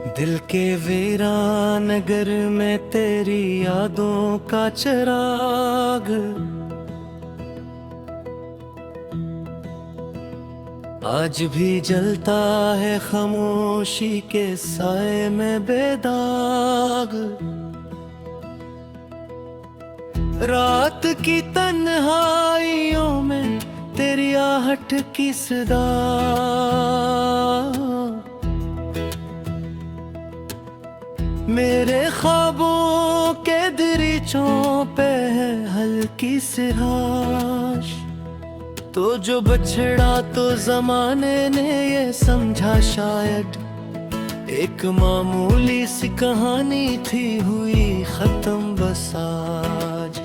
दिल के वीरान नगर में तेरी यादों का चिराग आज भी जलता है खामोशी के साए में बेदाग। रात की तन्हाइयों में तेरी आहट की सदा मेरे ख्वाबों के दरीचों पे है हल्की सी हाश। तो जो बछड़ा तो जमाने ने ये समझा शायद एक मामूली सी कहानी थी हुई खत्म बस आज।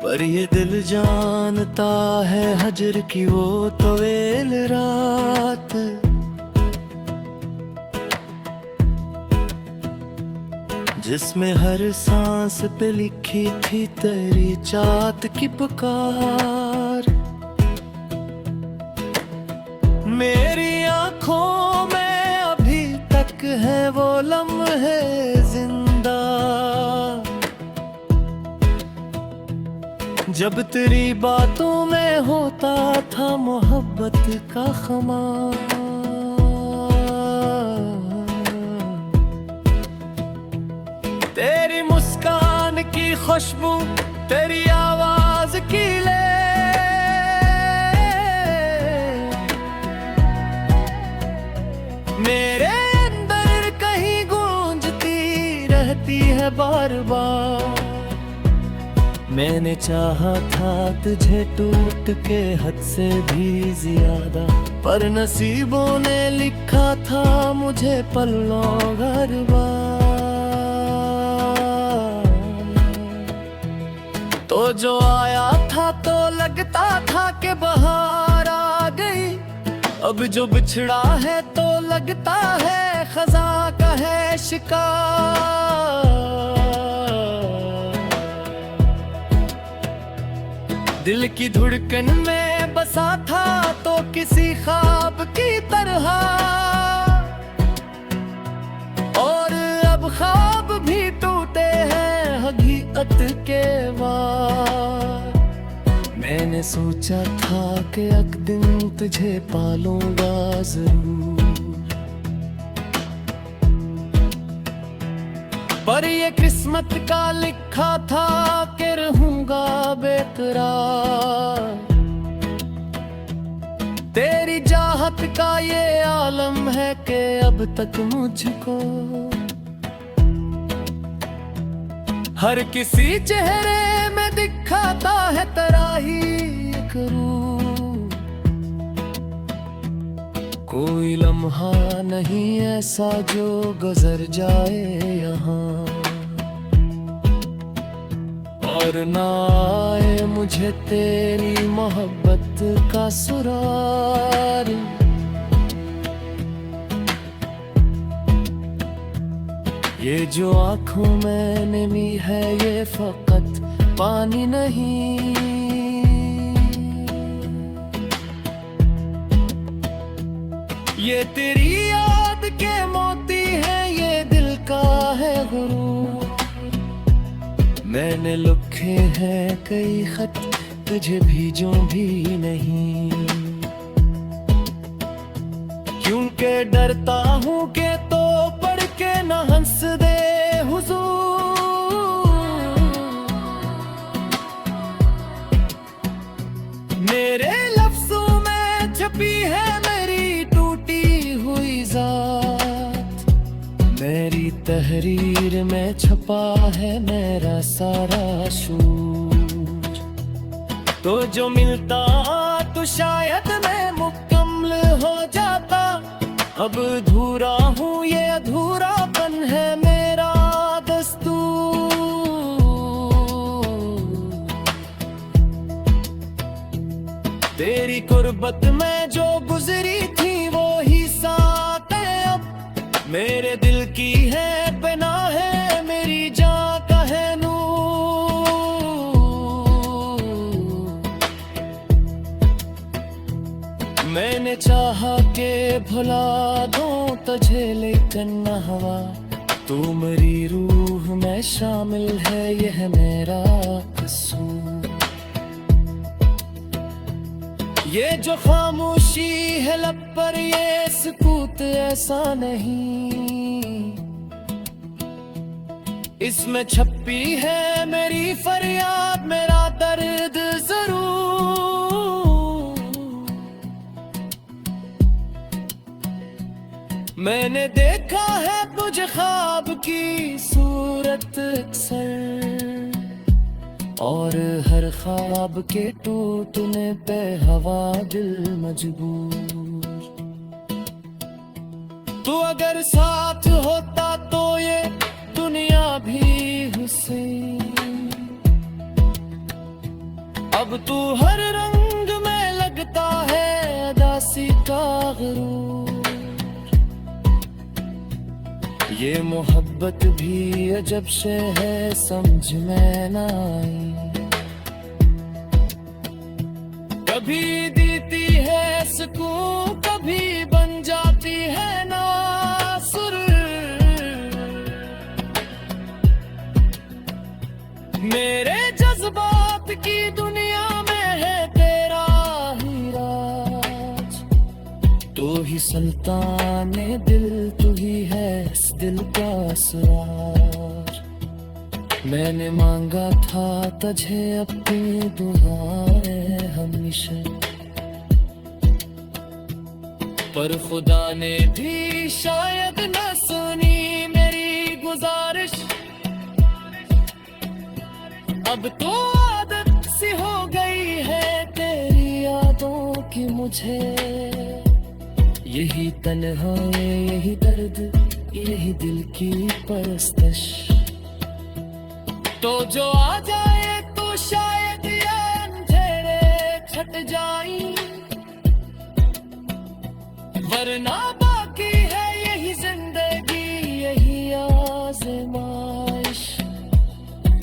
पर ये दिल जानता है हजर की वो तवील रात जिसमें हर सांस पे लिखी थी तेरी चाहत की पुकार। मेरी आंखों में अभी तक है वो लम्हे जिंदा जब तेरी बातों में होता था मोहब्बत का खुमार। तेरी मुस्कान की खुशबू तेरी आवाज की ले मेरे अंदर कहीं गूंजती रहती है बार बार। मैंने चाहा था तुझे टूट के हद से भी ज्यादा पर नसीबों ने लिखा था मुझे पल्लों घर बार। तो जो आया था तो लगता था कि बहार आ गई अब जो बिछड़ा है तो लगता है खजा का है शिकार। दिल की धड़कन में बसा था तो किसी ख्वाब की तरह और अब ख्वाब भी टूटे हैं हकीकत के वार। मैंने सोचा था कि एक दिन तुझे पालूंगा जरूर पर ये किस्मत का लिखा था कि रहूंगा बेकरार। तेरी चाहत का ये आलम है कि अब तक मुझको हर किसी चेहरे में दिखाता है तेरा ही एक रूप। कोई लम्हा नहीं ऐसा जो गुजर जाए यहाँ और ना आए मुझे तेरी मोहब्बत का सुरार। ये जो आँखों में नमी है ये फकत पानी नहीं ये तेरी याद के मोती है ये दिल का है गुरूर। मैंने लिखे हैं कई खत तुझे भेजूं भी नहीं क्योंकि डरता हूँ कि तो पढ़ के न हंस दे हुजूर। मेरे लफ्जों में छपी है मेरी टूटी हुई जात मेरी तहरीर में छपा है मेरा सारा शूर। तो जो मिलता तो शायद मैं मुकम्मल हो जाता अब अधूरा हूँ ये अधूरापन है मेरा दस्तूर। तेरी कुर्बत में जो गुजरी थी वो ही साथ है अब मेरे दिल की है बिना है मेरी जान का है नूर। मैंने चाहा के भुला दूं तुझे लेकिन न हवा, तू मेरी रूह में शामिल है, यह मेरा कसूर। ये जो खामोशी है लब पर, ये सुकूत ऐसा नहीं, इसमें छपी है मेरी फरियाद, मेरा दर्द जरूर। मैंने देखा है तुझे ख्वाब की सूरत अक्सर, और हर ख्वाब के टूटने पे हवा दिल मजबूर। तू अगर साथ होता तो ये दुनिया भी हुसैन, अब तू हर रंग में लगता है अदासी का गुरूर। ये मोहब्बत भी अजब से है, समझ में ना आई, कभी देती है सुकून, कभी बन जाती है नासुर। मेरे जज्बात की दुनिया में है तेरा ही राज, तू ही सुल्ताने दिल, तू ही है इस दिल का असरार। मैंने मांगा था तुझे अपनी दुआएं हमेशा, पर खुदा ने भी शायद न सुनी मेरी गुजारिश। अब तो आदत सी हो गई है तेरी यादों की मुझे, यही तन्हाई, यही दर्द, यही दिल की परस्तश। तो जो आ जाए तो शायद ये अंधेरे छट जाई, वरना बाकी है यही जिंदगी, यही आज़माइश।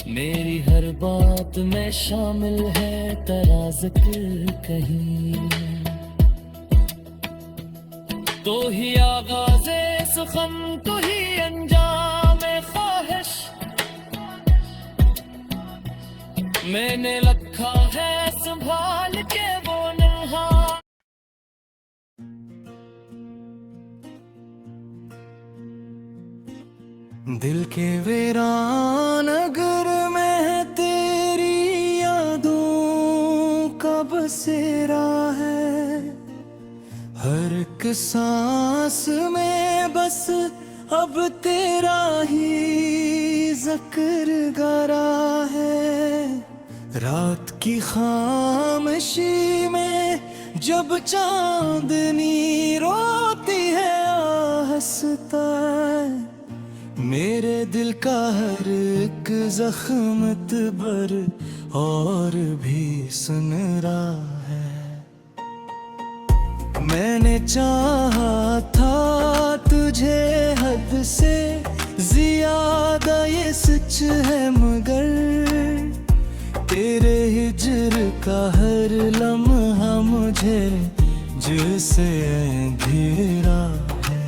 मेरी हर बात में शामिल है तेरा जिक्र कहीं, तो ही आगाज़े सुखम, तो ही अंजाम ख्वाहिश। मैंने रखा है संभाल के वो नहा। दिल के वीरान नगर में है तेरी यादों का बसेरा है, हर एक सांस में बस अब तेरा ही जिक्र गरा है। रात की खामोशी में जब चांदनी रोती है हंसता है, मेरे दिल का हर एक जख्म तबर और भी सुन रहा है। मैंने चाहा था तुझे हद से ज्यादा, ये सच है मगर तेरे हिज्र का हर लम्हा मुझे जैसे अंधेरा है।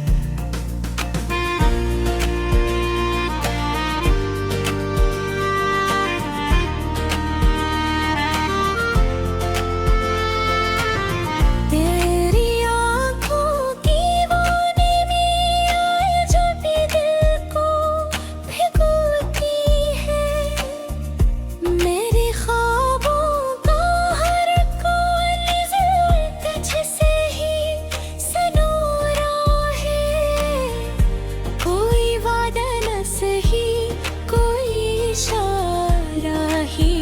तेरी आँखों की वो नीली आए जो भी दिल को भिगोती है, मेरे ख्वाबों का हर कोई तुझसे ही सनोरा है। कोई वादा न सही, कोई इशारा ही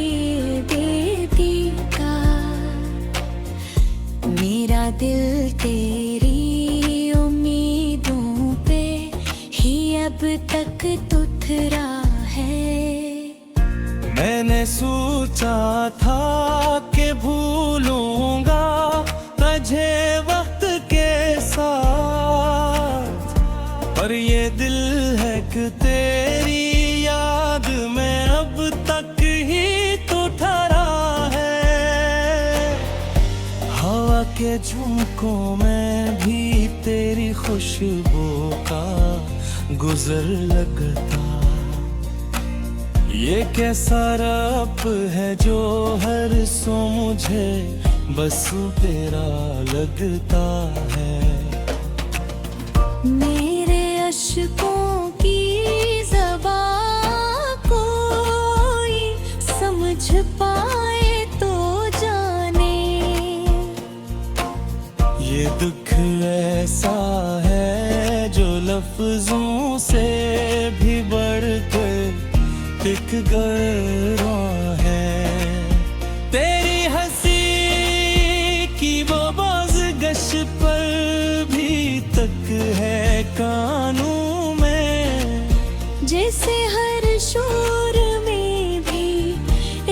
देती का, मेरा दिल तेरी उम्मीदों पे ही अब तक तुथरा है। मैंने सोचा था कि भूलूंगा तुझे वक्त के साथ, पर ये दिल है कि तेरी याद में अब तक ही तो ठहरा है। हवा के झुमकों में भी तेरी खुशबू का गुजर लगता। ये कैसा रब है जो हर सो मुझे बस तेरा लगता है। मेरे अश्कों की ज़बां कोई समझ पाए तो जाने। ये दुख ऐसा है जो लफ्जों से भी बढ़कर टिक गया है। तेरी हंसी की वो बाज़गश पर भी तक है कानों में। जैसे हर शोर में भी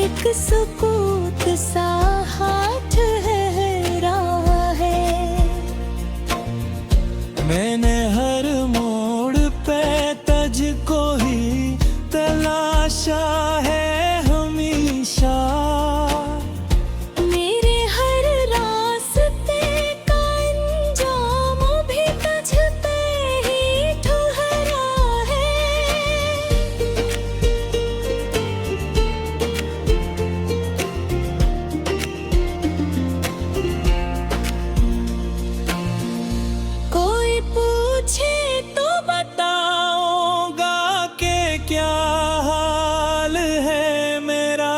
एक सुकूत सा हाथ है रहा है। मैंने हर मोड़ पे तुझको ही तलाशा है हमेशा। मेरे हर रास्ते का अंजाम भी तुझ पे ही ठहरा है। कोई पूछे तो बताऊंगा कि क्या हाल है मेरा।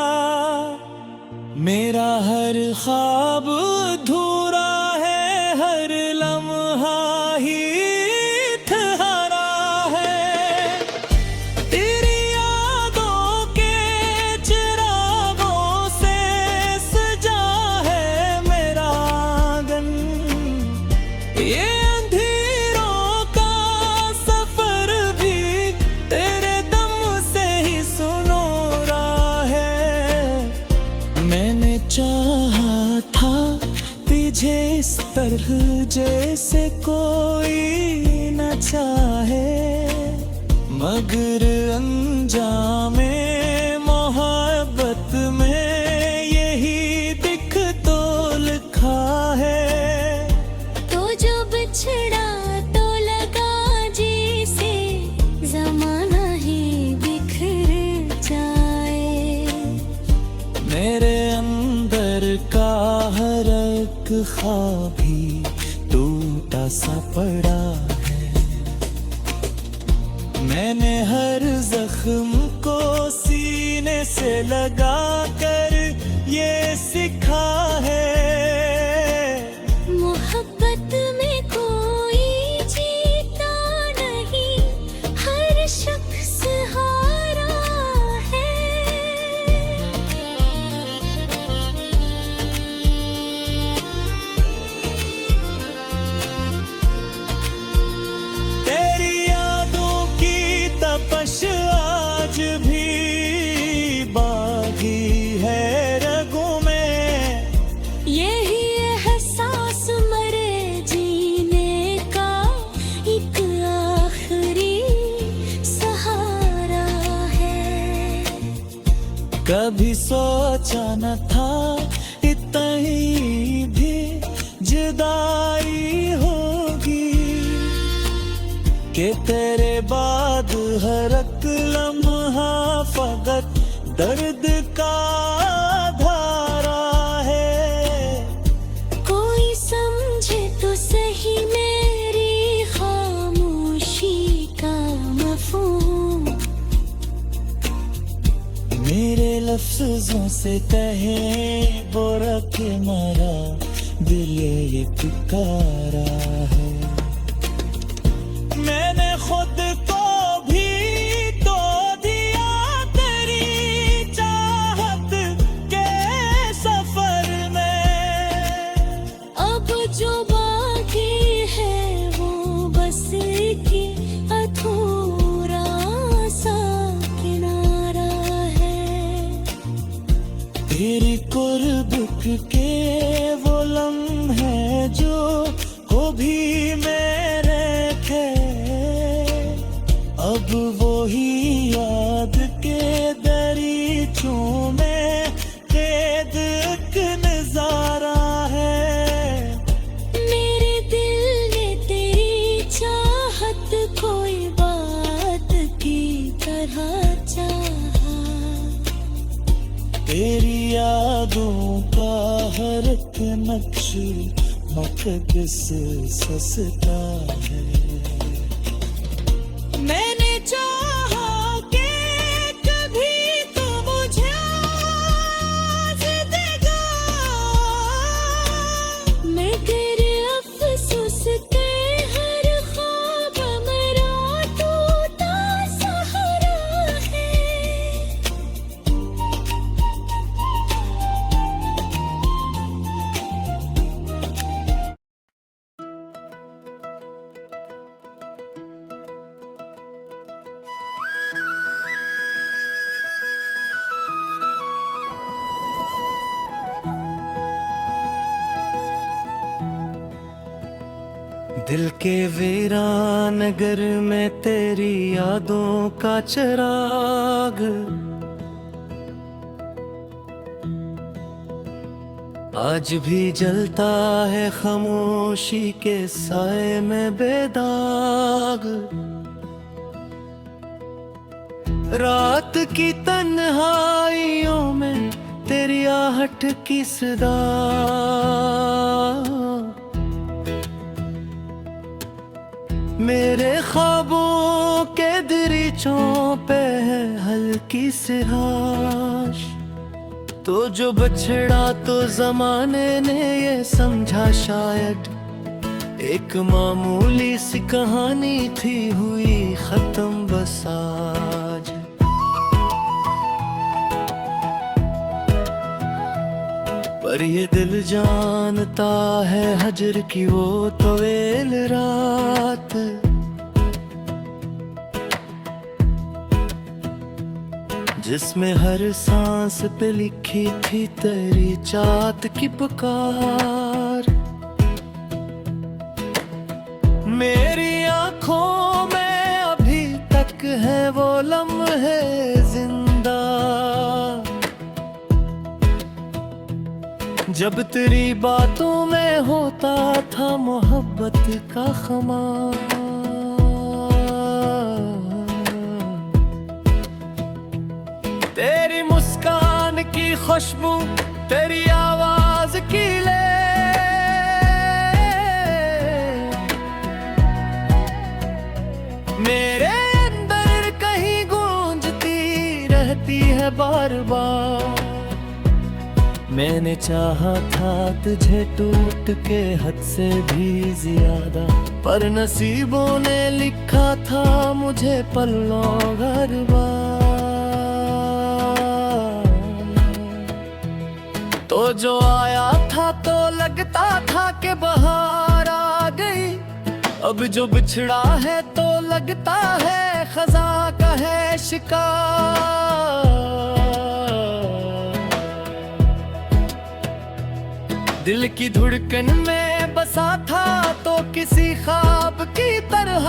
मेरा हर ख्वाब अधूरा है, हर लम्हा ही ठहरा है। तेरी यादों के चिरागों से सजा है मेरा आंगन। ये अंधेरों का सफर भी तेरे दम से ही सुनोरा है। मैंने चाहा था तुझे इस तरह जैसे कोई न चाहे, मगर अंजामे मोहब्बत में यही दिख तो लिखा है। तो जो बिछड़ा तो लगा जैसे ज़माना ही बिखर जाए। मेरे अंदर का हर एक ख्वाब भी टूटा सा पड़ा है। मैंने हर जख्म को सीने से लगा कर ये सीखा है। मोहब्बत में कोई जीता नहीं, हर शख्स हारा है। तेरी यादों की तपश आज भी बागी है रगों में। यही एहसास मरे जीने का एक आखिरी सहारा है। कभी सोचा न था इतनी भी जुदाई होगी, कि तेरे बाद हर एक लम्हा फकत दर्द का धारा है। कोई समझे तो सही मेरी खामोशी का मफ़हूम। मेरे लफ्जों से कहे वो रख मरा दिल ये पुकारा है। मैंने खुद को भी तो दिया तेरी चाहत के सफर में। अब जो बाकी है वो बस की अधूरा सा किनारा है। तेरी कुर्ब के वो लम्हे जो कभी मेरे थे, अब वो ही याद के दरीचों में कैद एक नजारा है। वक्त किस सस्ता है। मैंने चाहा कि कभी तो मुझे आज देगा, मगर अफसोस के हर ख्वाब मेरा टूटा सहारा है। दिल के वीरान नगर में तेरी यादों का चिराग, आज भी जलता है खामोशी के साए में बेदाग। रात की तन्हाइयों में तेरी आहट की सदा, मेरे ख्वाबों के दरीचों पे है हल्की सिहाश। तो जो बछड़ा तो जमाने ने ये समझा शायद एक मामूली सी कहानी थी, हुई खत्म बस आज। पर ये दिल जानता है हजर की वो तवील रात, जिसमें हर सांस पे लिखी थी तेरी चाहत की पुकार। मेरी आंखों में अभी तक है वो लम्हे जिंदा, जब तेरी बातों में होता था मोहब्बत का खमार। तेरी मुस्कान की खुशबू, तेरी आवाज की ले, मेरे अंदर कहीं गूंजती रहती है बार बार। मैंने चाहा था तुझे टूट के हद से भी ज्यादा, पर नसीबों ने लिखा था मुझे पल्लों घर बार। तो जो आया था तो लगता था कि बहार आ गई, अब जो बिछड़ा है तो लगता है खजा का है शिकार। दिल की धड़कन में बसा था तो किसी ख्वाब की तरह,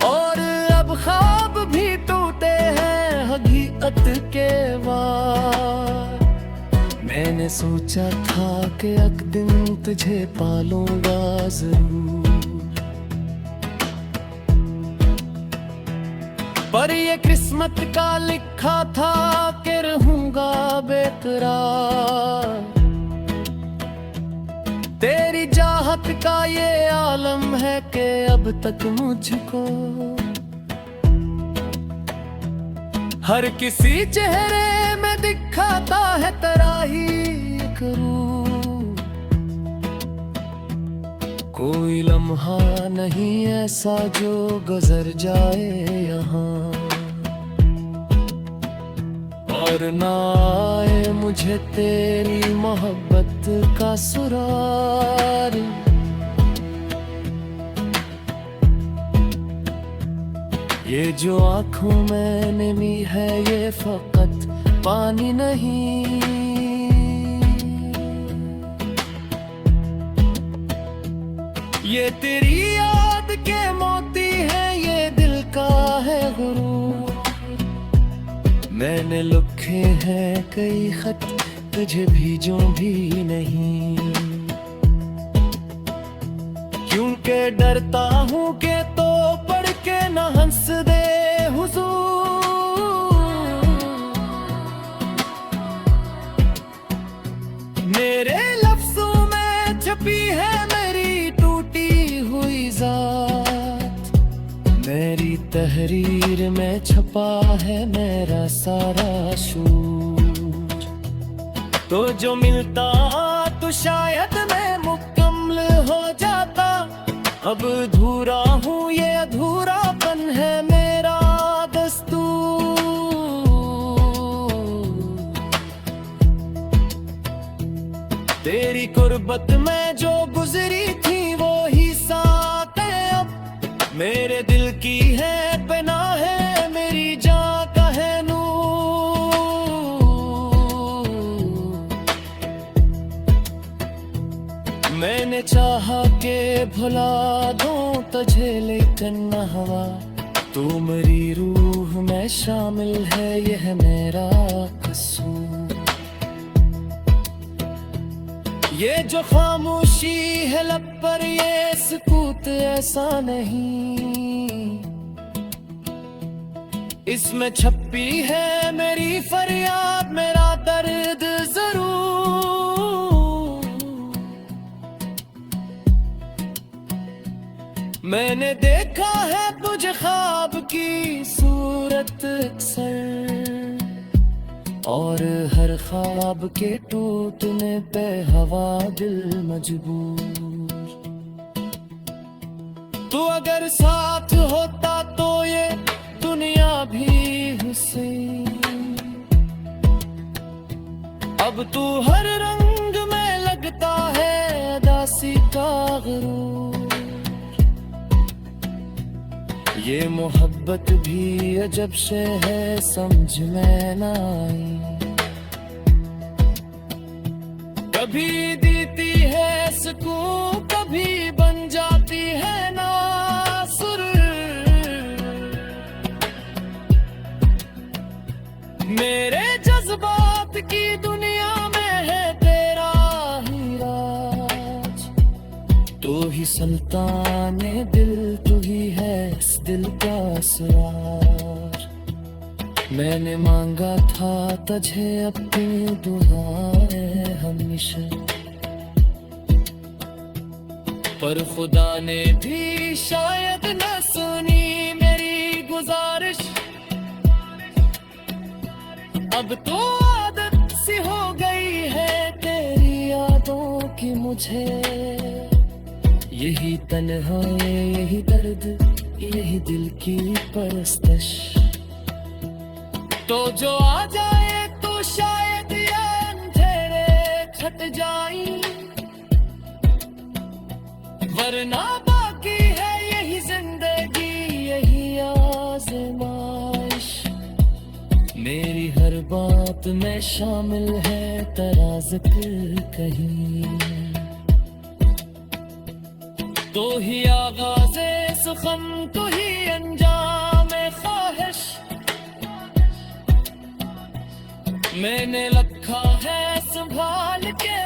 और अब ख्वाब भी टूटे हैं हकीकत के वार। मैंने सोचा था कि एक दिन तुझे पालूंगा जरूर, पर ये किस्मत का लिखा था कि रहूंगा बेकरार। तेरी चाहत का ये आलम है कि अब तक मुझको हर किसी चेहरे में दिखाता है तेरा ही एक रूप। कोई लम्हा नहीं ऐसा जो गुजर जाए यहाँ, और ना आए मुझे तेरी मोहब्बत का सुरार। ये जो आँखों में नमी है ये फकत पानी नहीं, ये तेरी याद के मोती है, ये दिल का है गुरूर। मैंने लिखे हैं कई खत तुझे भेजूं भी नहीं, क्योंकि डरता हूँ कि तो पढ़ के न हंस दे हुजूर। तेरे लफ्जों में छपी है मेरी टूटी हुई जात, मेरी तहरीर में छपा है मेरा सारा शूर। तो जो मिलता तो शायद मैं मुकम्मल हो जाता, अब अधूरा हूँ ये अधूरापन है मेरा दस्तूर। तेरी कुर्बत में जो गुजरी थी वो ही साक़े अब मेरे दिल की है पनाह है मेरी जान का है नूर। मैंने चाहा के भुला दूं तुझे लेकिन न हुआ, तू मेरी रूह में शामिल है यह मेरा कसूर। ये जो खामोशी है लब पर ये सुकूत ऐसा नहीं, इसमें छपी है मेरी फरियाद मेरा दर्द जरूर। मैंने देखा है तुझे ख्वाब की सूरत अक्सर, और हर ख्वाब के टूटने पे हवा दिल मजबूर। तू अगर साथ होता तो ये दुनिया भी हुसैन, अब तू हर रंग में लगता है अदासी का गुरूर। ये मोहब्बत भी अजब से है समझ में ना आई, कभी देती है सुकून कभी बन जाती है नासुर। मेरे जज्बात की दुनिया में है तेरा ही राज, तू ही सुल्ताने दिल तू ही है इस दिल का असरार। मैंने मांगा था तुझे अपनी दुआएं हमेशा, पर खुदा ने भी शायद न सुनी मेरी गुजारिश। अब तो आदत सी हो गई है तेरी यादों की मुझे, यही तन्हाई यही दर्द यही दिल की परस्तश। तो जो आ जाए तो शायद ये अंधेरे छट जाए, वरना बाकी है यही जिंदगी यही आज़माइश। मेरी हर बात में शामिल है तेरा जिक्र कहीं, तो ही आगाज़े सुखम तो ही अंजामे ख्वाहिश। मैंने रखा है संभाल के